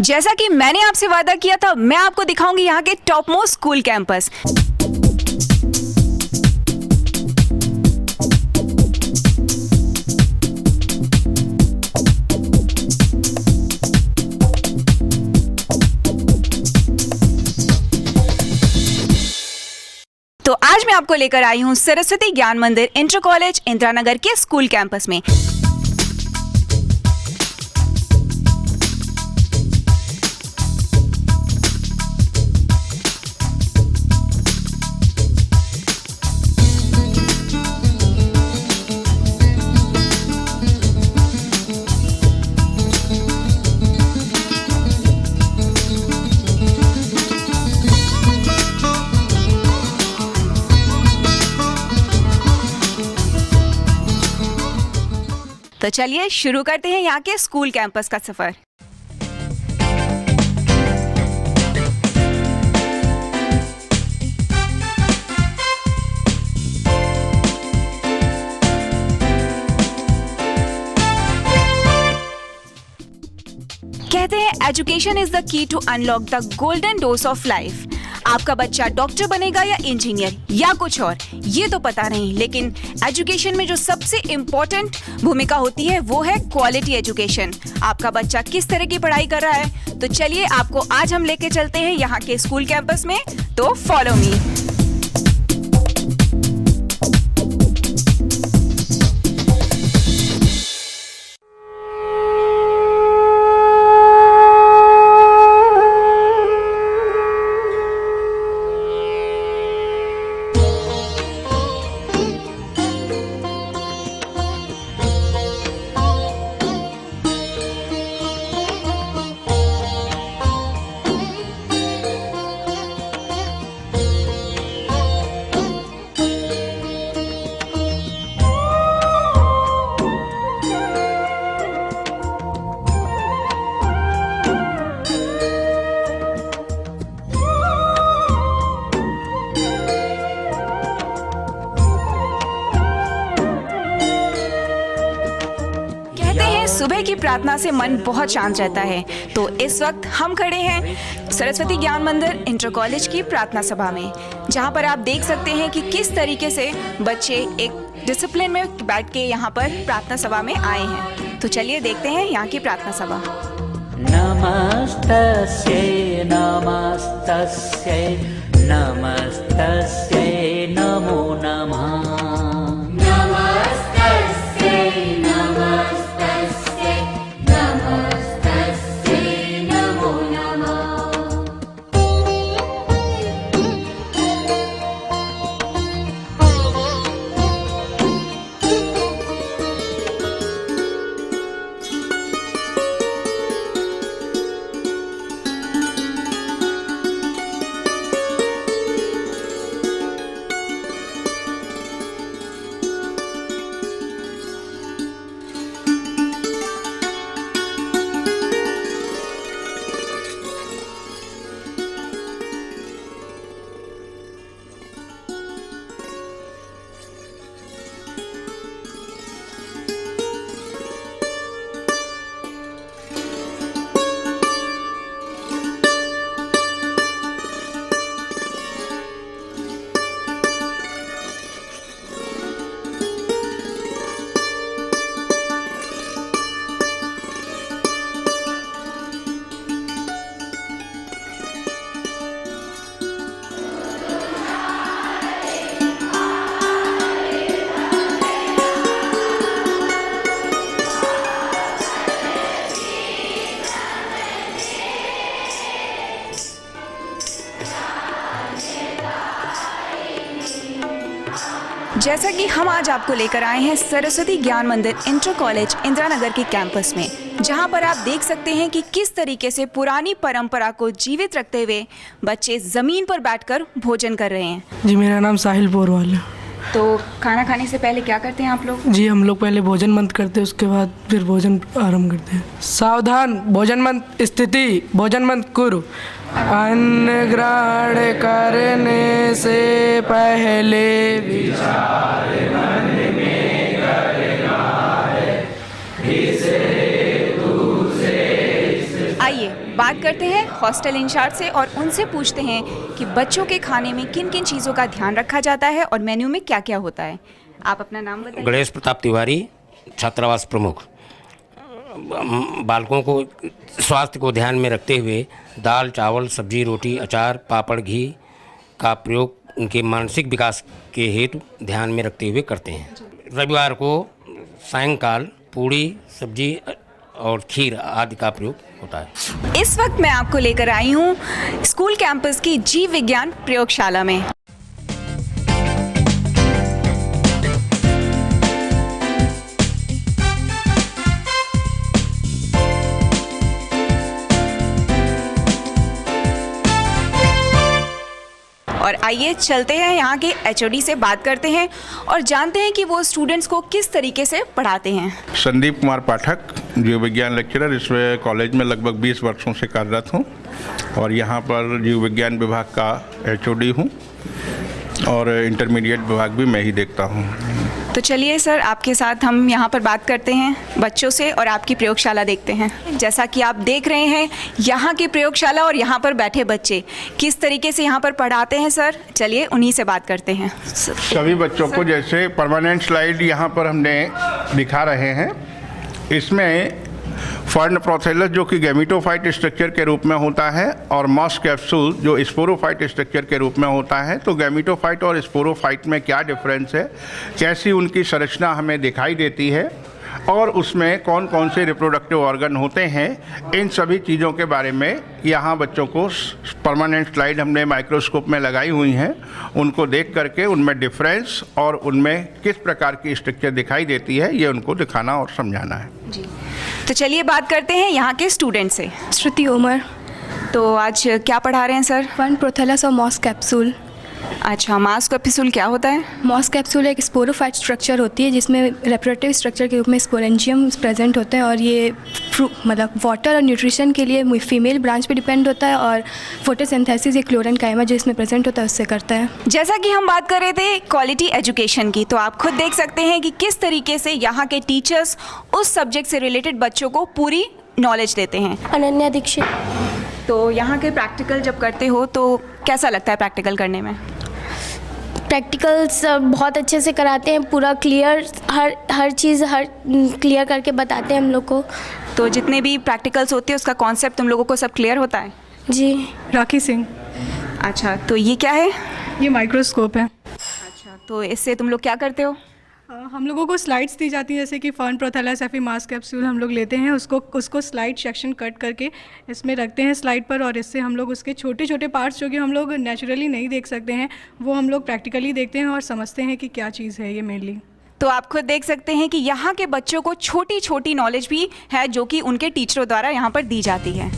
जैसा कि मैंने आपसे वादा किया था, मैं आपको दिखाऊंगी यहाँ के टॉप मोस्ट स्कूल कैंपस। तो आज मैं आपको लेकर आई हूँ सरस्वती ज्ञान मंदिर इंटर कॉलेज इंदिरा नगर के स्कूल कैंपस में। तो चलिए शुरू करते हैं यहाँ के स्कूल कैंपस का सफर। कहते हैं education is the key to unlock the golden doors of life. आपका बच्चा डॉक्टर बनेगा या इंजीनियर या कुछ और, ये तो पता नहीं, लेकिन एजुकेशन में जो सबसे इम्पोर्टेंट भूमिका होती है वो है क्वालिटी एजुकेशन। आपका बच्चा किस तरह की पढ़ाई कर रहा है, तो चलिए आपको आज हम लेके चलते हैं यहाँ के स्कूल कैंपस में। तो फॉलो मी। सुबह की प्रार्थना से मन बहुत शांत रहता है, तो इस वक्त हम खड़े हैं सरस्वती ज्ञान मंदिर इंटर कॉलेज की प्रार्थना सभा में, जहां पर आप देख सकते हैं कि किस तरीके से बच्चे एक डिसिप्लिन में बैठ के यहां पर प्रार्थना सभा में आए हैं। तो चलिए देखते हैं यहाँ की प्रार्थना सभा। नमस्तस्यै नमस्तस्यै नमस्तस्यै नमो नमः। जैसा कि हम आज आपको लेकर आए हैं सरस्वती ज्ञान मंदिर इंटर कॉलेज इंदिरा नगर के कैंपस में, जहां पर आप देख सकते हैं कि किस तरीके से पुरानी परंपरा को जीवित रखते हुए बच्चे ज़मीन पर बैठकर भोजन कर रहे हैं। जी, मेरा नाम साहिल पोरवाल है। तो खाना खाने से पहले क्या करते हैं आप लोग? जी, हम लोग पहले भोजन मंत्र करते हैं, उसके बाद फिर भोजन आरंभ करते हैं। सावधान, भोजन मंत्र स्थिति, भोजन मंत्र कुरु। अन्न ग्रहण करने से पहले विचार मन में करना है, इसे आइए बात करते हैं हॉस्टल इंचार्ज से और उनसे पूछते हैं कि बच्चों के खाने में किन किन चीज़ों का ध्यान रखा जाता है और मेन्यू में क्या क्या होता है। आप अपना नाम बताइए। गणेश प्रताप तिवारी, छात्रावास प्रमुख। बालकों को स्वास्थ्य को ध्यान में रखते हुए दाल, चावल, सब्जी, रोटी, अचार, पापड़, घी का प्रयोग उनके मानसिक विकास के हेतु ध्यान में रखते हुए करते हैं। रविवार को सायंकाल पूड़ी, सब्जी और खीर आदि का प्रयोग होता है। इस वक्त मैं आपको लेकर आई हूँ स्कूल कैंपस की जीव विज्ञान प्रयोगशाला में। और आइए चलते हैं यहाँ के एचओडी से बात करते हैं और जानते हैं कि वो स्टूडेंट्स को किस तरीके से पढ़ाते हैं। संदीप कुमार पाठक, जीव विज्ञान लेक्चरर, इस कॉलेज में लगभग 20 वर्षों से कार्यरत हूँ और यहाँ पर जीव विज्ञान विभाग का एचओडी हूँ और इंटरमीडिएट विभाग भी मैं ही देखता हूँ। तो चलिए सर, आपके साथ हम यहाँ पर बात करते हैं बच्चों से और आपकी प्रयोगशाला देखते हैं। जैसा कि आप देख रहे हैं यहाँ की प्रयोगशाला और यहाँ पर बैठे बच्चे किस तरीके से यहाँ पर पढ़ाते हैं सर, चलिए उन्हीं से बात करते हैं। सभी बच्चों को जैसे परमानेंट स्लाइड यहाँ पर हमने दिखा रहे हैं, इसमें फर्न प्रोथेलस जो कि गैमेटोफाइट स्ट्रक्चर के रूप में होता है और मॉस कैप्सूल जो स्पोरोफाइट स्ट्रक्चर के रूप में होता है। तो गैमेटोफाइट और स्पोरोफाइट में क्या डिफरेंस है, कैसी उनकी संरचना हमें दिखाई देती है और उसमें कौन कौन से रिप्रोडक्टिव ऑर्गन होते हैं, इन सभी चीज़ों के बारे में यहाँ बच्चों को परमानेंट स्लाइड हमने माइक्रोस्कोप में लगाई हुई हैं, उनको देख करके उनमें डिफरेंस और उनमें किस प्रकार की स्ट्रक्चर दिखाई देती है ये उनको दिखाना और समझाना है। जी, तो चलिए बात करते हैं यहाँ के स्टूडेंट से। श्रुति उमर। तो आज क्या पढ़ा रहे हैं सर? फर्न प्रोथेलस और मॉस कैप्सूल। अच्छा, मॉस कैप्सूल क्या होता है? मॉस कैप्सूल एक स्पोरोफाइट स्ट्रक्चर होती है जिसमें रेप्रोडक्टिव स्ट्रक्चर के रूप में स्पोरेंजियम प्रेजेंट होते हैं और ये मतलब वाटर और न्यूट्रिशन के लिए फीमेल ब्रांच पे डिपेंड होता है और फोटोसिंथेसिस ये क्लोरेनकाइमा जो इसमें प्रेजेंट होता है उससे करता है। जैसा कि हम बात कर रहे थे क्वालिटी एजुकेशन की, तो आप खुद देख सकते हैं कि किस तरीके से यहाँ के टीचर्स उस सब्जेक्ट से रिलेटेड बच्चों को पूरी नॉलेज देते हैं। अनन्या दीक्षित। तो यहाँ के प्रैक्टिकल जब करते हो तो कैसा लगता है प्रैक्टिकल करने में? प्रैक्टिकल्स बहुत अच्छे से कराते हैं, पूरा क्लियर हर चीज़ क्लियर करके बताते हैं हम लोग को। तो जितने भी प्रैक्टिकल्स होते हैं उसका कॉन्सेप्ट तुम लोगों को सब क्लियर होता है? जी। राखी सिंह। अच्छा, तो ये क्या है? ये माइक्रोस्कोप है। अच्छा, तो इससे तुम लोग क्या करते हो? हम लोगों को स्लाइड्स दी जाती हैं, जैसे कि फर्न प्रोथेलस या फिर मास कैप्सूल हम लोग लेते हैं, उसको स्लाइड सेक्शन कट करके इसमें रखते हैं स्लाइड पर और इससे हम लोग उसके छोटे छोटे पार्ट्स जो कि हम लोग नेचुरली नहीं देख सकते हैं वो हम लोग प्रैक्टिकली देखते हैं और समझते हैं कि क्या चीज़ है ये मेनली। तो आप खुद देख सकते हैं कि यहाँ के बच्चों को छोटी छोटी नॉलेज भी है जो कि उनके टीचरों द्वारा यहाँ पर दी जाती है।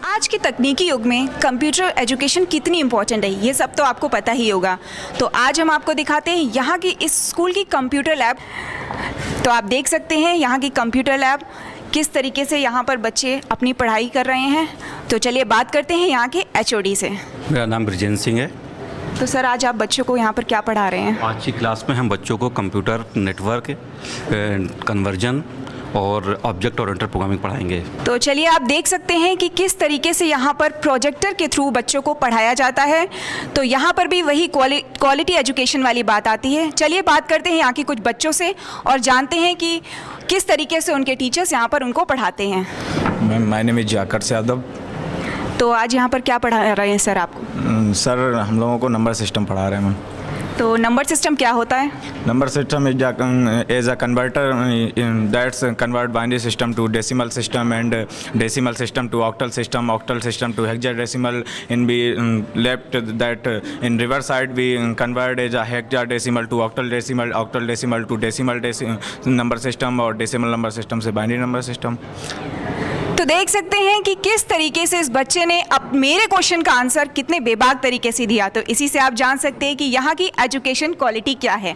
आज के तकनीकी युग में कंप्यूटर एजुकेशन कितनी इम्पोर्टेंट है ये सब तो आपको पता ही होगा। तो आज हम आपको दिखाते हैं यहाँ की इस स्कूल की कंप्यूटर लैब। तो आप देख सकते हैं यहाँ की कंप्यूटर लैब किस तरीके से यहाँ पर बच्चे अपनी पढ़ाई कर रहे हैं। तो चलिए बात करते हैं यहाँ के एचओडी से। मेरा नाम ब्रिजेंद्र सिंह है। तो सर आज आप बच्चों को यहाँ पर क्या पढ़ा रहे हैं? आज की क्लास में हम बच्चों को कंप्यूटर नेटवर्क, कन्वर्जन और ऑब्जेक्ट ओरिएंटेड प्रोग्रामिंग पढ़ाएंगे। तो चलिए आप देख सकते हैं कि किस तरीके से यहाँ पर प्रोजेक्टर के थ्रू बच्चों को पढ़ाया जाता है। तो यहाँ पर भी वही क्वालिटी एजुकेशन वाली बात आती है। चलिए बात करते हैं यहाँ के कुछ बच्चों से और जानते हैं कि किस तरीके से उनके टीचर्स यहाँ पर उनको पढ़ाते हैं। मैम, माय नेम इज जाकर यादव। तो आज यहाँ पर क्या पढ़ा रहे हैं सर आपको? सर हम लोगों को नंबर सिस्टम पढ़ा रहे हैं मैम। तो नंबर सिस्टम क्या होता है? Number system is a converter that's convert binary system to decimal system and decimal system to octal system to hexadecimal in be left that in reverse side we convert is a hexadecimal to octal decimal to decimal number system और decimal number system से binary number system. तो देख सकते हैं कि किस तरीके से इस बच्चे ने अब मेरे क्वेश्चन का आंसर कितने बेबाक तरीके से दिया। तो इसी से आप जान सकते हैं कि यहाँ की एजुकेशन क्वालिटी क्या है।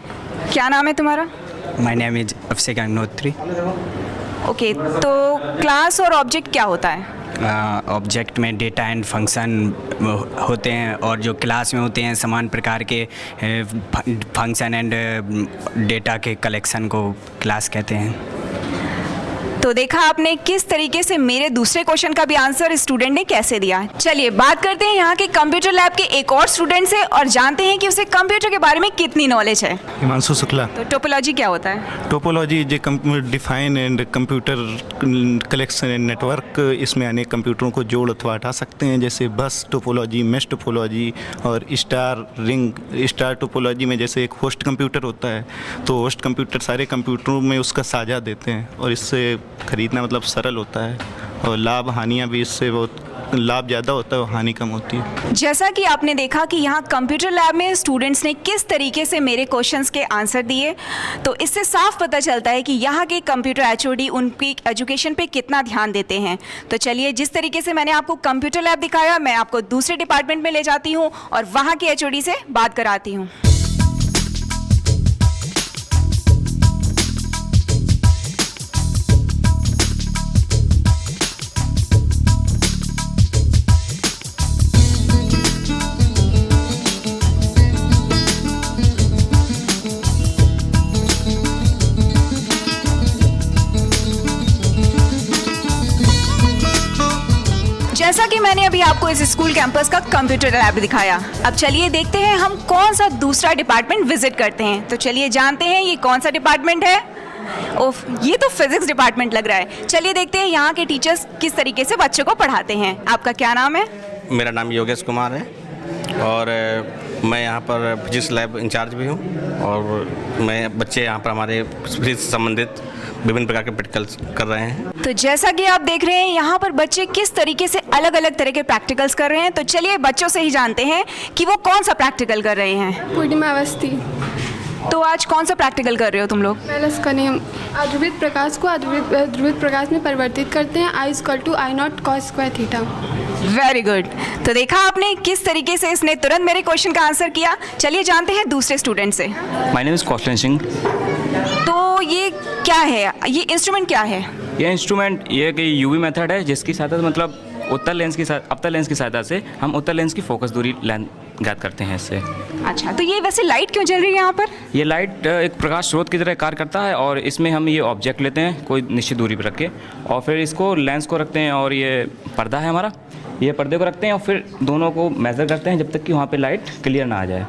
क्या नाम है तुम्हारा? My name is Abhishek Agnihotri. Okay, तो क्लास और ऑब्जेक्ट क्या होता है? ऑब्जेक्ट में डेटा एंड फंक्शन होते हैं और जो क्लास में होते हैं समान प्रकार के फंक्शन एंड डेटा के कलेक्शन को क्लास कहते हैं। तो देखा आपने किस तरीके से मेरे दूसरे क्वेश्चन का भी आंसर स्टूडेंट ने कैसे दिया। चलिए बात करते हैं यहाँ के कंप्यूटर लैब के एक और स्टूडेंट से और जानते हैं कि उसे कंप्यूटर के बारे में कितनी नॉलेज है। हिमांशु शुक्ला। तो टोपोलॉजी क्या होता है? Topology define and computer collection and network, इसमें अनेक कंप्यूटरों को जोड़ अथवा हटा सकते हैं, जैसे बस टोपोलॉजी, मेश टोपोलॉजी और स्टार रिंग। स्टार टोपोलॉजी में जैसे एक होस्ट कंप्यूटर होता है तो होस्ट कंप्यूटर सारे कंप्यूटरों में उसका साझा देते हैं और इससे खरीदना मतलब सरल होता है और लाभ हानियाँ भी इससे बहुत, लाभ ज़्यादा होता है और हानि कम होती है। जैसा कि आपने देखा कि यहाँ कंप्यूटर लैब में स्टूडेंट्स ने किस तरीके से मेरे क्वेश्चंस के आंसर दिए, तो इससे साफ पता चलता है कि यहाँ के कंप्यूटर एचओडी उनकी एजुकेशन पे कितना ध्यान देते हैं। तो चलिए जिस तरीके से मैंने आपको कंप्यूटर लैब दिखाया, मैं आपको दूसरे डिपार्टमेंट में ले जाती हूँ और वहाँ के एचओडी से बात कराती हूँ। जैसा कि मैंने अभी आपको इस स्कूल कैंपस का कंप्यूटर लैब दिखाया, अब चलिए देखते हैं हम कौन सा दूसरा डिपार्टमेंट विजिट करते हैं। तो चलिए जानते हैं ये कौन सा डिपार्टमेंट है। ओह, ये तो फिजिक्स डिपार्टमेंट लग रहा है। चलिए देखते हैं यहाँ के टीचर्स किस तरीके से बच्चों को पढ़ाते हैं। आपका क्या नाम है? मेरा नाम योगेश कुमार है और मैं यहाँ पर फिजिक्स लैब इंचार्ज भी हूँ और मैं बच्चे यहाँ पर हमारे फिजिक्स से संबंधित विभिन्न प्रकार के प्रैक्टिकल्स कर रहे हैं। तो जैसा कि आप देख रहे हैं यहाँ पर बच्चे किस तरीके से अलग अलग तरह के प्रैक्टिकल्स कर रहे हैं। तो चलिए बच्चों से ही जानते हैं कि वो कौन सा प्रैक्टिकल कर रहे हैं। पूर्णिमा अवस्थी। तो आज कौन सा प्रैक्टिकल कर रहे हो तुम लोग? वेलस का नियम। ध्रुवित प्रकाश को ध्रुवित प्रकाश में परिवर्तित करते हैं। I=I0 cos square theta. Very good. तो देखा आपने किस तरीके से इसने तुरंत मेरे क्वेश्चन का आंसर किया। चलिए जानते हैं दूसरे स्टूडेंट से। My name is Kaushalan Singh. तो ये क्या है, ये इंस्ट्रूमेंट क्या है? ये इंस्ट्रूमेंट ये कि यूवी मेथड है जिसकी सहायता से मतलब उत्तर लेंस की सहायता से हम उत्तर लेंस की फोकस दूरी ज्ञात करते हैं इससे। अच्छा, तो ये वैसे लाइट क्यों जल रही है यहाँ पर? ये लाइट एक प्रकाश स्रोत की तरह कार्य करता है और इसमें हम ये ऑब्जेक्ट लेते हैं कोई निश्चित दूरी पर रख के और फिर इसको लेंस को रखते हैं और ये पर्दा है हमारा, ये पर्दे को रखते हैं और फिर दोनों को मेज़र करते हैं जब तक कि वहाँ पे लाइट क्लियर ना आ जाए।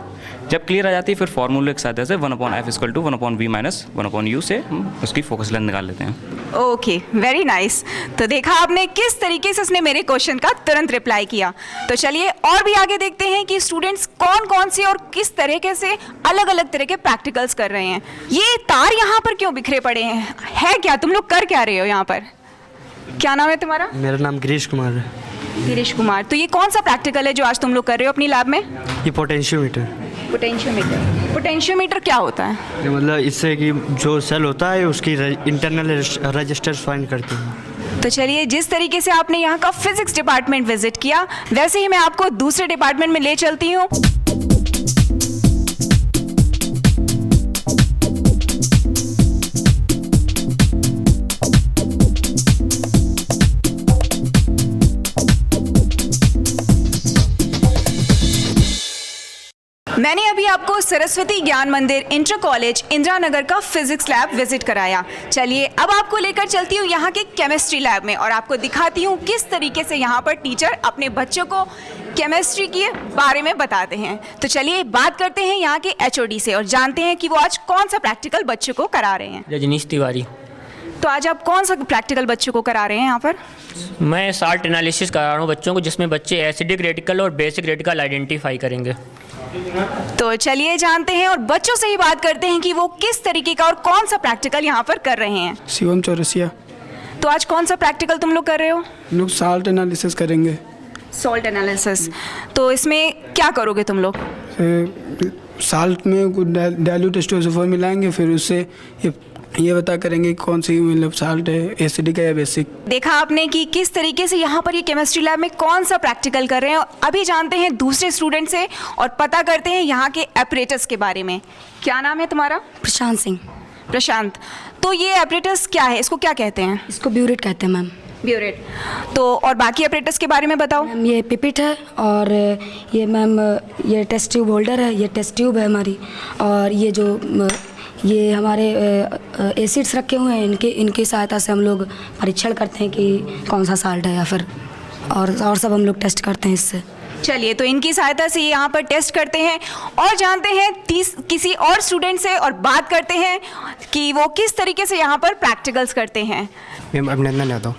जब क्लियर आ जाती है फिर फार्मूले के साथ ऐसे 1/f = 1/v - 1/u से हम उसकी फोकस लेंथ निकाल लेते हैं। Okay, very nice. तो देखा आपने किस तरीके से उसने मेरे क्वेश्चन का तुरंत रिप्लाई किया। तो चलिए और भी आगे देखते हैं कि स्टूडेंट्स कौन कौन से और किस तरीके से अलग अलग तरह के प्रैक्टिकल्स कर रहे हैं। ये तार यहाँ पर क्यों बिखरे पड़े हैं, है क्या? तुम लोग कर क्या रहे हो यहाँ पर? क्या नाम है तुम्हारा? मेरा नाम गिरीश कुमार है। गिरीश कुमार। तो ये कौन सा प्रैक्टिकल है जो आज तुम लोग कर रहे हो अपनी लैब में? ये पोटेंशियोमीटर। पोटेंशियोमीटर क्या होता है? ये मतलब इससे कि जो सेल होता है उसकी इंटरनल रजिस्टर्स फाइंड करते हैं। तो चलिए जिस तरीके से आपने यहाँ का फिजिक्स डिपार्टमेंट विजिट किया वैसे ही मैं आपको दूसरे डिपार्टमेंट में ले चलती हूँ। मैंने अभी आपको सरस्वती ज्ञान मंदिर इंटर कॉलेज इंदिरा नगर का फिजिक्स लैब विजिट कराया। चलिए अब आपको लेकर चलती हूँ यहाँ के केमिस्ट्री लैब में और आपको दिखाती हूँ किस तरीके से यहाँ पर टीचर अपने बच्चों को केमिस्ट्री के बारे में बताते हैं। तो चलिए बात करते हैं यहाँ के एचओडी से और जानते हैं कि वो आज कौन सा प्रैक्टिकल बच्चों को करा रहे हैं। रजनीश तिवारी। तो आज आप कौन सा प्रैक्टिकल बच्चों को करा रहे हैं यहाँ पर? मैं साल्ट एनालिसिस करा रहा हूँ बच्चों को, जिसमें बच्चे एसिडिक रेडिकल और बेसिक रेडिकल आइडेंटिफाई करेंगे। तो चलिए जानते हैं और बच्चों से ही बात करते हैं कि वो किस तरीके का और कौन सा प्रैक्टिकल यहाँ पर कर रहे हैं। शिवम चौरसिया। तो आज कौन सा प्रैक्टिकल तुम लोग कर रहे हो? लोग साल्ट एनालिसिस करेंगे। Salt analysis. तो इसमें क्या करोगे तुम लोग? साल्ट में कुछ डाइल्यूट H2SO4 मिलाएंगे, फिर उससे ये बता करेंगे कौन सी मतलब साल्ट है, एसिडिक है या बेसिक। देखा आपने कि किस तरीके से यहाँ पर ये केमिस्ट्री लैब में कौन सा प्रैक्टिकल कर रहे हैं। अभी जानते हैं दूसरे स्टूडेंट से और पता करते हैं यहाँ के एपरेटस के बारे में। क्या नाम है तुम्हारा? प्रशांत सिंह। प्रशांत। तो ये एपरेटस क्या है, इसको क्या कहते हैं? इसको ब्यूरेट कहते हैं मैम। ब्यूरेट। तो और बाकी ऑपरेटर्स के बारे में बताओ। मैम ये पिपिट है और ये मैम ये टेस्ट ट्यूब होल्डर है, ये टेस्ट ट्यूब है हमारी, और ये जो ये हमारे एसिड्स रखे हुए हैं, इनकी सहायता से हम लोग परीक्षण करते हैं कि कौन सा साल्ट है या फिर और सब हम लोग टेस्ट करते हैं इससे। चलिए, तो इनकी सहायता से यहाँ पर टेस्ट करते हैं और जानते हैं किसी और स्टूडेंट से और बात करते हैं कि वो किस तरीके से यहाँ पर प्रैक्टिकल्स करते हैं। मैम अभिनंदन यादव।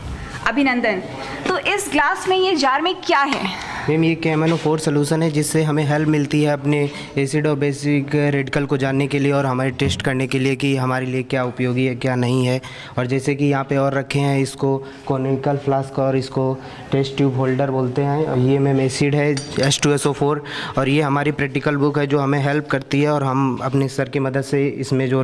अभिनंदन, तो इस ग्लास में ये जार में क्या है? मैम ये KMnO4 सोल्यूशन है जिससे हमें हेल्प मिलती है अपने एसिड और बेसिक रेडिकल को जानने के लिए और हमारे टेस्ट करने के लिए कि हमारे लिए क्या उपयोगी है क्या नहीं है। और जैसे कि यहाँ पे और रखे हैं, इसको कॉनिकल फ्लास्क और इसको टेस्ट ट्यूब होल्डर बोलते हैं। और ये मैम एसिड है H2SO4 और ये हमारी प्रैक्टिकल बुक है जो हमें हेल्प करती है और हम अपने सर की मदद से इसमें जो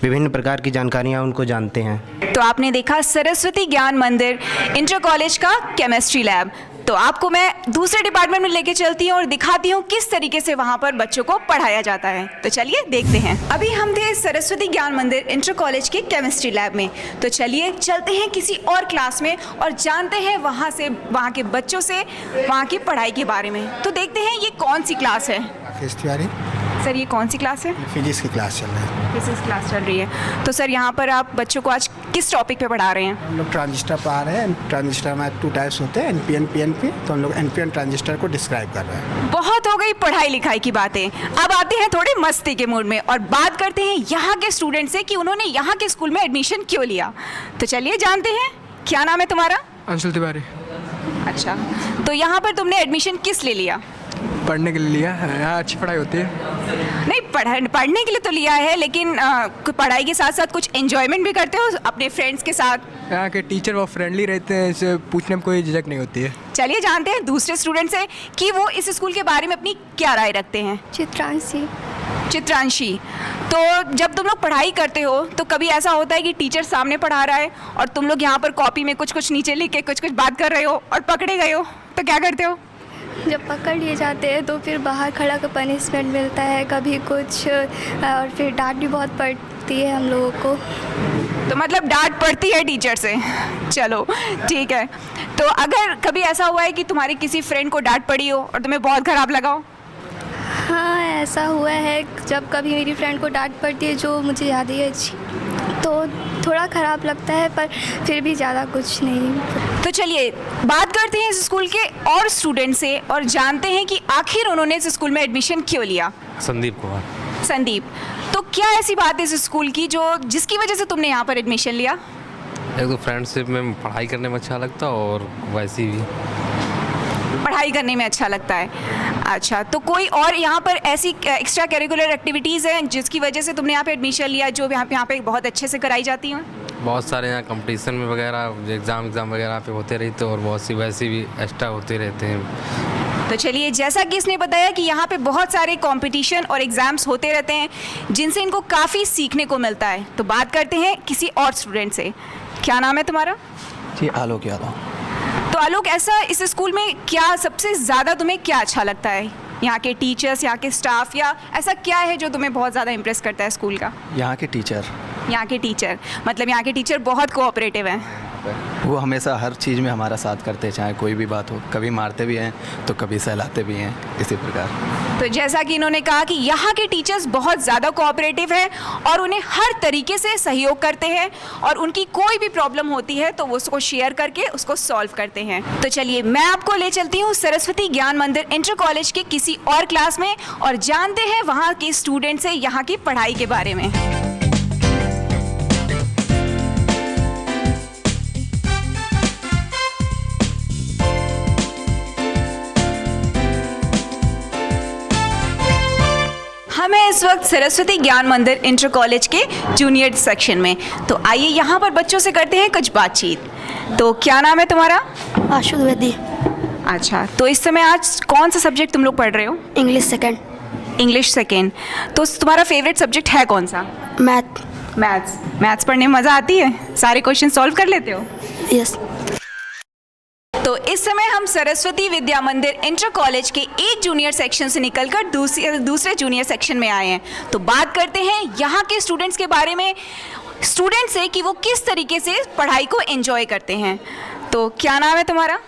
विभिन्न प्रकार की जानकारियाँ उनको जानते हैं। तो आपने देखा सरस्वती ज्ञान मंदिर इंटर कॉलेज का केमिस्ट्री लैब। तो आपको मैं दूसरे डिपार्टमेंट में लेके चलती हूँ और दिखाती हूँ किस तरीके से वहाँ पर बच्चों को पढ़ाया जाता है। तो चलिए देखते हैं। अभी हम थे सरस्वती ज्ञान मंदिर इंटर कॉलेज के केमिस्ट्री लैब में, तो चलिए चलते हैं किसी और क्लास में और जानते हैं वहाँ के बच्चों से वहाँ की पढ़ाई के बारे में। तो देखते हैं ये कौन सी क्लास है। सर ये कौन सी क्लास है? फिजिक्स की क्लास चल रही है। फिजिक्स क्लास चल रही है। तो सर यहाँ पर आप बच्चों को आज किस टॉपिक पे पढ़ा रहे हैं? हम लोग ट्रांजिस्टर पढ़ा रहे हैं। ट्रांजिस्टर में 2 टाइप्स होते हैं, NPN PNP। तो हम लोग NPN ट्रांजिस्टर को डिस्क्राइब कर रहे हैं। बहुत हो गई पढ़ाई लिखाई की बातें, अब आते हैं थोड़े मस्ती के मूड में और बात करते हैं यहाँ के स्टूडेंट से कि उन्होंने यहाँ के स्कूल में एडमिशन क्यों लिया। तो चलिए जानते हैं। क्या नाम है तुम्हारा? अंशुल तिवारी। अच्छा, तो यहाँ पर तुमने एडमिशन किस लिए लिया? पढ़ने के लिए लिया है, यहाँ अच्छी पढ़ाई होती है। नहीं, पढ़ने के लिए तो लिया है, लेकिन पढ़ाई के साथ साथ कुछ एंजॉयमेंट भी करते हो अपने फ्रेंड्स के साथ? यहाँ के टीचर बहुत फ्रेंडली रहते हैं, इससे पूछने में कोई झिझक नहीं होती है। चलिए जानते हैं दूसरे स्टूडेंट से कि वो इस स्कूल के बारे में अपनी क्या राय रखते हैं। चित्रांशी, तो जब तुम लोग पढ़ाई करते हो तो कभी ऐसा होता है कि टीचर सामने पढ़ा रहा है और तुम लोग यहाँ पर कॉपी में कुछ नीचे लिख के कुछ बात कर रहे हो और पकड़े गए हो, तो क्या करते हो? जब पकड़ लिए जाते हैं तो फिर बाहर खड़ा कर पनिशमेंट मिलता है, कभी कुछ, और फिर डांट भी बहुत पड़ती है हम लोगों को। तो मतलब डांट पड़ती है टीचर से। चलो ठीक है। तो अगर कभी ऐसा हुआ है कि तुम्हारे किसी फ्रेंड को डांट पड़ी हो और तुम्हें बहुत ख़राब लगा हो? हाँ, ऐसा हुआ है। जब कभी मेरी फ्रेंड को डांट पड़ती है जो मुझे याद ही है अच्छी, तो थोड़ा ख़राब लगता है, पर फिर भी ज़्यादा कुछ नहीं। तो चलिए बात करते हैं इस स्कूल के और स्टूडेंट से और जानते हैं कि आखिर उन्होंने इस स्कूल में एडमिशन क्यों लिया। संदीप कुमार। संदीप, तो क्या ऐसी बात है इस स्कूल की जिसकी वजह से तुमने यहाँ पर एडमिशन लिया? एक तो फ्रेंडशिप में पढ़ाई करने में अच्छा लगता और वैसे भी पढ़ाई करने में अच्छा लगता है। अच्छा, तो कोई और यहाँ पर ऐसी एक्स्ट्रा करिकुलर एक्टिविटीज़ हैं जिसकी वजह से तुमने यहाँ पे एडमिशन लिया, जो यहाँ पे बहुत अच्छे से कराई जाती हैं? बहुत सारे यहाँ कंपटीशन में वगैरह एग्ज़ाम वगैरह पे होते रहते और बहुत सी वैसे भी एक्स्ट्रा होते रहते हैं। तो चलिए, जैसा कि इसने बताया कि यहाँ पे बहुत सारे कंपटीशन और एग्ज़ाम्स होते रहते हैं जिनसे इनको काफ़ी सीखने को मिलता है। तो बात करते हैं किसी और स्टूडेंट से। क्या नाम है तुम्हारा? जी, आलोक यादव। तो आलोक, ऐसा इस स्कूल में क्या सबसे ज़्यादा तुम्हें क्या अच्छा लगता है? यहाँ के टीचर्स, यहाँ के स्टाफ, या ऐसा क्या है जो तुम्हें बहुत ज़्यादा इम्प्रेस करता है स्कूल का? यहाँ के टीचर। यहाँ के टीचर मतलब यहाँ के टीचर बहुत कोऑपरेटिव हैं। वो हमेशा हर चीज़ में हमारा साथ करते हैं, चाहे कोई भी बात हो। कभी मारते भी हैं तो कभी सहलाते भी हैं, इसी प्रकार। तो जैसा कि इन्होंने कहा कि यहाँ के टीचर्स बहुत ज़्यादा कोऑपरेटिव हैं और उन्हें हर तरीके से सहयोग करते हैं और उनकी कोई भी प्रॉब्लम होती है तो वो उसको शेयर करके उसको सॉल्व करते हैं। तो चलिए, मैं आपको ले चलती हूँ सरस्वती ज्ञान मंदिर इंटर कॉलेज के किसी और क्लास में और जानते हैं वहाँ के स्टूडेंट से यहाँ की पढ़ाई के बारे में। हमें इस वक्त सरस्वती ज्ञान मंदिर इंटर कॉलेज के जूनियर सेक्शन में, तो आइए यहाँ पर बच्चों से करते हैं कुछ बातचीत। तो क्या नाम है तुम्हारा? आशु द्विवेदी। अच्छा, तो इस समय आज कौन सा सब्जेक्ट तुम लोग पढ़ रहे हो? English second. English second. तो तुम्हारा फेवरेट सब्जेक्ट है कौन सा? मैथ्स पढ़ने में मज़ा आती है? सारे क्वेश्चन सॉल्व कर लेते हो? यस। तो इस समय हम सरस्वती विद्या मंदिर इंटर कॉलेज के एक जूनियर सेक्शन से निकलकर दूसरे जूनियर सेक्शन में आए हैं। तो बात करते हैं यहाँ के स्टूडेंट्स के बारे में, स्टूडेंट्स से कि वो किस तरीके से पढ़ाई को एंजॉय करते हैं। तो क्या नाम है तुम्हारा?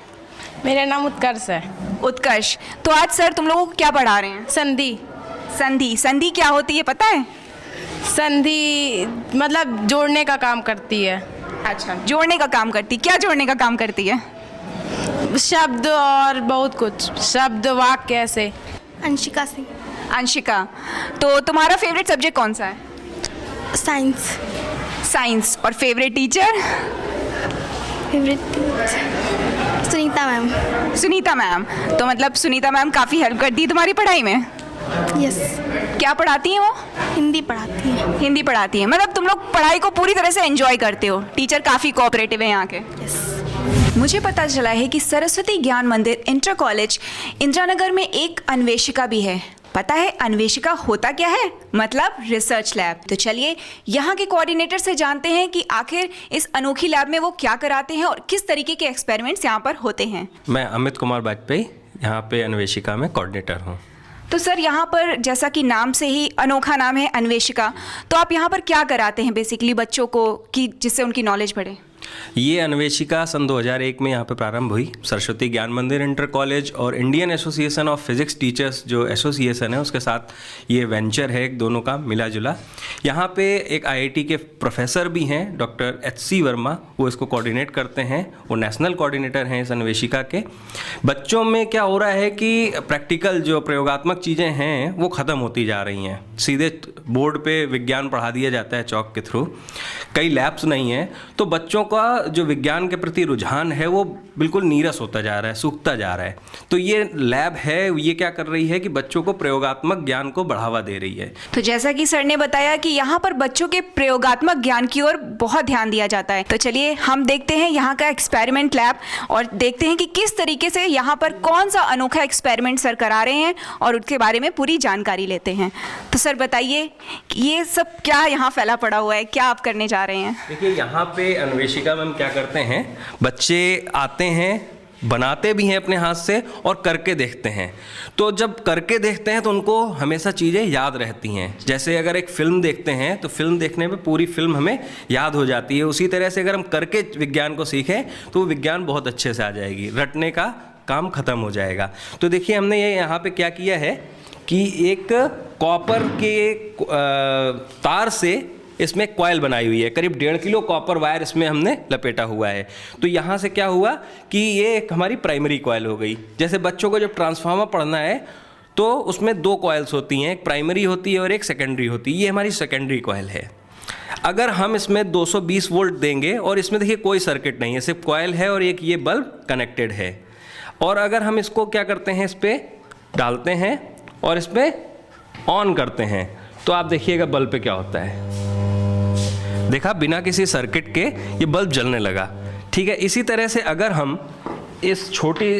मेरा नाम उत्कर्ष है। उत्कर्ष, तो आज सर तुम लोगों को क्या पढ़ा रहे हैं? संधि। संधि, संधि क्या होती है पता है? संधि मतलब जोड़ने का काम करती है। अच्छा, जोड़ने का काम करती, क्या जोड़ने का काम करती है? शब्द और बहुत कुछ, शब्द वाक्य ऐसे। अंशिका सिंह। अंशिका, तो तुम्हारा फेवरेट सब्जेक्ट कौन सा है? साइंस। साइंस। और favourite teacher? Favourite teacher Sunita ma'am. Sunita ma'am, तो मतलब सुनीता मैम काफ़ी हेल्प करती है तुम्हारी पढ़ाई में? यस। क्या पढ़ाती हैं वो? हिंदी पढ़ाती है। हिंदी पढ़ाती है, मतलब तुम लोग पढ़ाई को पूरी तरह से एंजॉय करते हो। टीचर काफ़ी कोऑपरेटिव है यहाँ के। यस। मुझे पता चला है कि सरस्वती ज्ञान मंदिर इंटर कॉलेज इंदिरानगर में एक अन्वेषिका भी है। पता है अन्वेषिका होता क्या है? मतलब रिसर्च लैब। तो चलिए यहाँ के कोऑर्डिनेटर से जानते हैं कि आखिर इस अनोखी लैब में वो क्या कराते हैं और किस तरीके के एक्सपेरिमेंट्स यहाँ पर होते हैं। मैं अमित कुमार वाजपेयी, यहाँ पे अन्वेषिका में कोऑर्डिनेटर हूँ। तो सर यहाँ पर जैसा कि नाम से ही अनोखा नाम है अन्वेषिका, तो आप यहाँ पर क्या कराते हैं बेसिकली बच्चों को कि जिससे उनकी नॉलेज बढ़े? ये अन्वेषिका सन 2001 में यहाँ पे प्रारंभ हुई। सरस्वती ज्ञान मंदिर इंटर कॉलेज और Indian association of physics teachers जो एसोसिएशन है उसके साथ ये वेंचर है, दोनों का मिला जुला। यहाँ पे एक आईआईटी के प्रोफेसर भी हैं, डॉक्टर HC वर्मा, वो इसको कोऑर्डिनेट करते हैं। वो नेशनल कोऑर्डिनेटर हैं इस अन्वेषिका के। बच्चों में क्या हो रहा है कि प्रैक्टिकल जो प्रयोगात्मक चीज़ें हैं वो ख़त्म होती जा रही हैं। सीधे बोर्ड पे विज्ञान पढ़ा दिया जाता है चौक के थ्रू, कई लैब्स नहीं हैं, तो बच्चों का जो विज्ञान के प्रति रुझान है वो बिल्कुल नीरस होता जा रहा है, सूखता जा रहा है। तो ये लैब है, ये क्या कर रही है कि बच्चों को प्रयोगात्मक ज्ञान को बढ़ावा दे रही है। तो जैसा कि सर ने बताया कि यहाँ पर बच्चों के प्रयोगात्मक ज्ञान की ओर बहुत ध्यान दिया जाता है। तो चलिए हम देखते हैं यहाँ का एक्सपेरिमेंट लैब और देखते हैं कि किस तरीके से यहाँ पर कौन सा अनोखा एक्सपेरिमेंट सर करा रहे हैं और उसके बारे में पूरी जानकारी लेते हैं। तो सर बताइए ये सब क्या यहाँ फैला पड़ा हुआ है, क्या आप करने जा रहे हैं? देखिए यहाँ पे अन्वेषिका में हम क्या करते हैं, बच्चे आते हैं, बनाते भी हैं अपने हाथ से और करके देखते हैं। तो जब करके देखते हैं तो उनको हमेशा चीज़ें याद रहती हैं। जैसे अगर एक फ़िल्म देखते हैं तो फिल्म देखने में पूरी फिल्म हमें याद हो जाती है, उसी तरह से अगर हम करके विज्ञान को सीखें तो वो विज्ञान बहुत अच्छे से आ जाएगी, रटने का काम ख़त्म हो जाएगा। तो देखिए हमने ये यहाँ पे क्या किया है कि एक कॉपर के तार से इसमें कॉइल बनाई हुई है, करीब 1.5 किलो कॉपर वायर इसमें हमने लपेटा हुआ है। तो यहाँ से क्या हुआ कि ये एक हमारी प्राइमरी कॉइल हो गई। जैसे बच्चों को जब ट्रांसफार्मर पढ़ना है तो उसमें 2 कॉइल्स होती हैं, एक प्राइमरी होती है और एक सेकेंडरी होती है। ये हमारी सेकेंडरी कॉइल है। अगर हम इसमें 220 वोल्ट देंगे और इसमें देखिए कोई सर्किट नहीं है, सिर्फ कॉइल है और एक ये बल्ब कनेक्टेड है, और अगर हम इसको क्या करते हैं, इस पर डालते हैं और इस पर ऑन करते हैं तो आप देखिएगा बल्ब पे क्या होता है। देखा, बिना किसी सर्किट के ये बल्ब जलने लगा। ठीक है, इसी तरह से अगर हम इस छोटी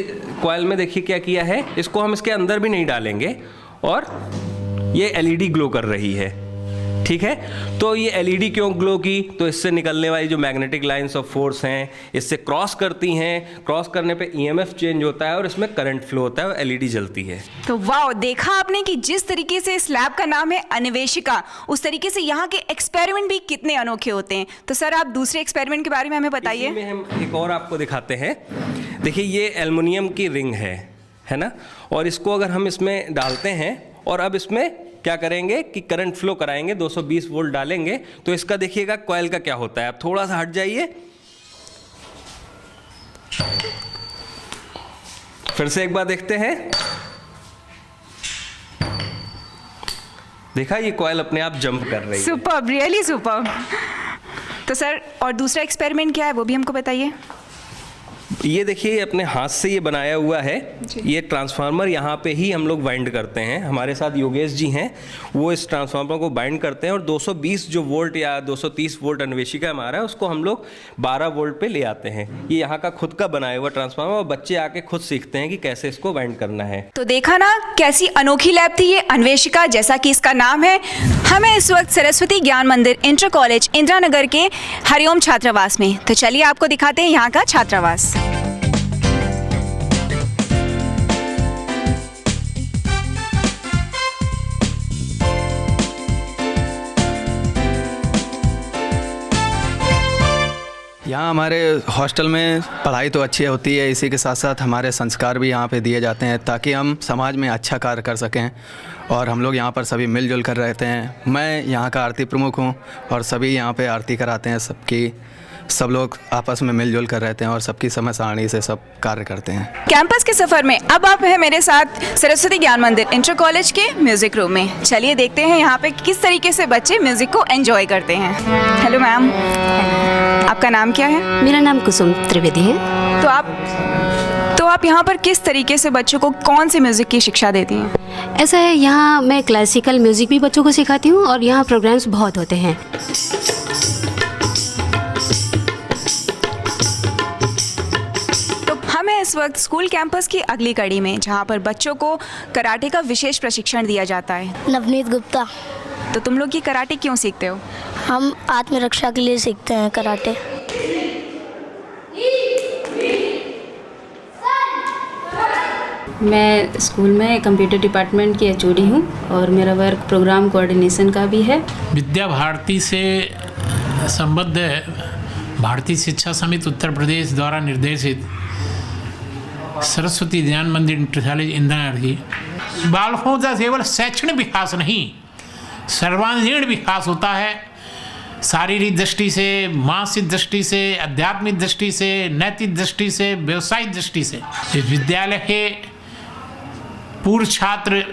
कॉइल में देखिए क्या किया है, इसको हम इसके अंदर भी नहीं डालेंगे और ये LED ग्लो कर रही है। ठीक है, तो ये LED क्यों ग्लो की? तो इससे निकलने वाली जो मैग्नेटिक लाइंस ऑफ फोर्स हैं इससे क्रॉस करती हैं, क्रॉस करने पे EMF चेंज होता है और इसमें करंट फ्लो होता है और LED जलती है। तो वाह, देखा आपने कि जिस तरीके से इस लैब का नाम है अन्वेषिका, उस तरीके से यहाँ के एक्सपेरिमेंट भी कितने अनोखे होते हैं। तो सर आप दूसरे एक्सपेरिमेंट के बारे में हमें बताइए। इसमें हम एक और आपको दिखाते हैं। देखिए ये एल्युमिनियम की रिंग है ना, और इसको अगर हम इसमें डालते हैं और अब इसमें क्या करेंगे कि करंट फ्लो कराएंगे, 220 वोल्ट डालेंगे तो इसका देखिएगा कॉइल का क्या होता है। आप थोड़ा सा हट जाइए, फिर से एक बार देखते हैं। देखा, ये कॉइल अपने आप जंप कर रही है। Superb, really superb. तो सर और दूसरा एक्सपेरिमेंट क्या है वो भी हमको बताइए। ये देखिए अपने हाथ से ये बनाया हुआ है। ये ट्रांसफार्मर यहाँ पे ही हम लोग बाइंड करते हैं। हमारे साथ योगेश जी हैं, वो इस ट्रांसफार्मर को बाइंड करते हैं और 220 जो वोल्ट या 230 वोल्ट अन्वेषिका हमारा है उसको हम लोग 12 वोल्ट पे ले आते हैं। ये यहाँ का खुद का बनाया हुआ ट्रांसफार्मर और बच्चे आके खुद सीखते हैं कि कैसे इसको बाइंड करना है। तो देखा ना कैसी अनोखी लैब थी ये अन्वेषिका, जैसा कि इसका नाम है। हमें इस वक्त सरस्वती ज्ञान मंदिर इंटर कॉलेज इंदिरानगर के हरिओम छात्रावास में। तो चलिए आपको दिखाते हैं यहाँ का छात्रावास। यहाँ हमारे हॉस्टल में पढ़ाई तो अच्छी होती है, इसी के साथ साथ हमारे संस्कार भी यहाँ पे दिए जाते हैं ताकि हम समाज में अच्छा कार्य कर सकें। और हम लोग यहाँ पर सभी मिलजुल कर रहते हैं। मैं यहाँ का आरती प्रमुख हूँ और सभी यहाँ पे आरती कराते हैं। सब लोग आपस में मिलजुल कर रहते हैं और सबकी समझ सारणी से सब कार्य करते हैं। कैंपस के सफ़र में अब आप हैं मेरे साथ सरस्वती ज्ञान मंदिर इंटर कॉलेज के म्यूज़िक रूम में। चलिए देखते हैं यहाँ पे किस तरीके से बच्चे म्यूज़िक को एंजॉय करते हैं। हेलो मैम, आपका नाम क्या है? मेरा नाम कुसुम त्रिवेदी है। तो आप यहाँ पर किस तरीके से बच्चों को कौन से म्यूज़िक की शिक्षा देती हैं? ऐसा है, यहाँ मैं क्लासिकल म्यूज़िक भी बच्चों को सिखाती हूँ और यहाँ प्रोग्राम्स बहुत होते हैं। हम हैं इस वक्त स्कूल कैंपस की अगली कड़ी में, जहाँ पर बच्चों को कराटे का विशेष प्रशिक्षण दिया जाता है। नवनीत गुप्ता। तो तुम लोग ये कराटे क्यों सीखते हो? हम आत्मरक्षा के लिए सीखते हैं कराटे। मैं स्कूल में कंप्यूटर डिपार्टमेंट की एचओडी हूँ और मेरा वर्क प्रोग्राम कोऑर्डिनेशन का भी है। विद्या भारती से संबद्ध भारतीय शिक्षा समिति उत्तर प्रदेश द्वारा निर्देशित सरस्वती ज्ञान मंदिर इंटर कॉलेज इंदिरानगर की बालकों का केवल शैक्षणिक विकास नहीं, सर्वांगीण विकास होता है। शारीरिक दृष्टि से, मानसिक दृष्टि से, आध्यात्मिक दृष्टि से, नैतिक दृष्टि से, व्यवसायिक दृष्टि से। इस विद्यालय के पूर्व छात्र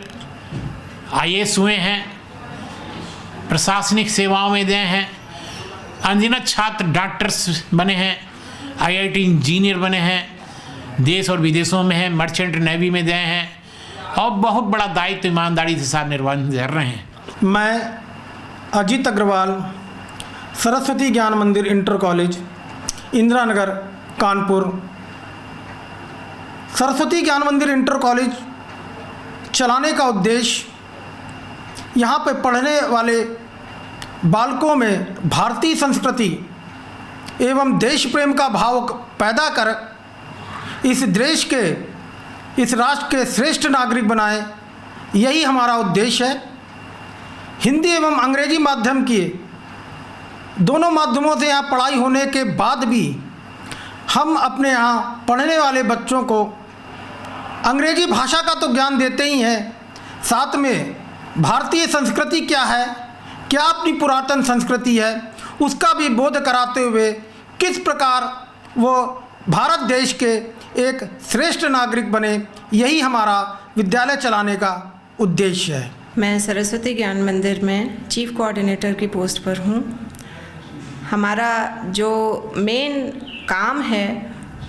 IAS हुए हैं, प्रशासनिक सेवाओं में गए हैं, अनगिनत छात्र डॉक्टर्स बने हैं, IIT इंजीनियर बने हैं, देश और विदेशों में हैं, मर्चेंट नेवी में गए हैं और बहुत बड़ा दायित्व ईमानदारी के साथ निर्वहन कर रहे हैं। मैं अजीत अग्रवाल, सरस्वती ज्ञान मंदिर इंटर कॉलेज इंदिरानगर कानपुर। सरस्वती ज्ञान मंदिर इंटर कॉलेज चलाने का उद्देश्य यहाँ पे पढ़ने वाले बालकों में भारतीय संस्कृति एवं देश प्रेम का भाव पैदा कर इस देश के, इस राष्ट्र के श्रेष्ठ नागरिक बनाए, यही हमारा उद्देश्य है। हिंदी एवं अंग्रेजी माध्यम की दोनों माध्यमों से यहाँ पढ़ाई होने के बाद भी हम अपने यहाँ पढ़ने वाले बच्चों को अंग्रेजी भाषा का तो ज्ञान देते ही हैं, साथ में भारतीय संस्कृति क्या है, क्या अपनी पुरातन संस्कृति है, उसका भी बोध कराते हुए किस प्रकार वो भारत देश के एक श्रेष्ठ नागरिक बने, यही हमारा विद्यालय चलाने का उद्देश्य है। मैं सरस्वती ज्ञान मंदिर में चीफ कोऑर्डिनेटर की पोस्ट पर हूँ। हमारा जो मेन काम है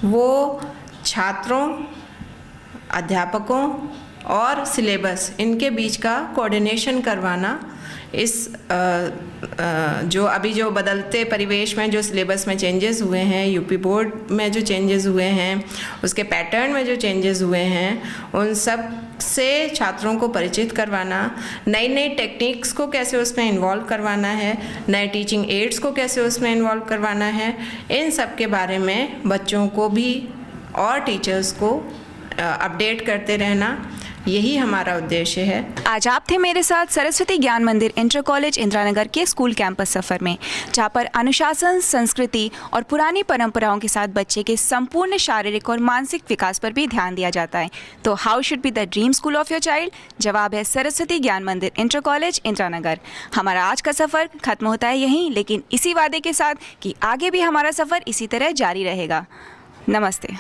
वो छात्रों, अध्यापकों और सिलेबस इनके बीच का कोऑर्डिनेशन करवाना। इस जो अभी जो बदलते परिवेश में जो सिलेबस में चेंजेस हुए हैं, यूपी बोर्ड में जो चेंजेस हुए हैं, उसके पैटर्न में जो चेंजेस हुए हैं, उन सब से छात्रों को परिचित करवाना, नई नई टेक्निक्स को कैसे उसमें इन्वॉल्व करवाना है, नए टीचिंग एड्स को कैसे उसमें इन्वॉल्व करवाना है, इन सब के बारे में बच्चों को भी और टीचर्स को अपडेट करते रहना, यही हमारा उद्देश्य है। आज आप थे मेरे साथ सरस्वती ज्ञान मंदिर इंटर कॉलेज इंदिरानगर के स्कूल कैंपस सफ़र में, जहाँ पर अनुशासन, संस्कृति और पुरानी परंपराओं के साथ बच्चे के संपूर्ण शारीरिक और मानसिक विकास पर भी ध्यान दिया जाता है। तो how should be the dream school of your child? जवाब है सरस्वती ज्ञान मंदिर इंटर कॉलेज इंदिरानगर। हमारा आज का सफ़र खत्म होता है यहीं, लेकिन इसी वादे के साथ कि आगे भी हमारा सफ़र इसी तरह जारी रहेगा। नमस्ते।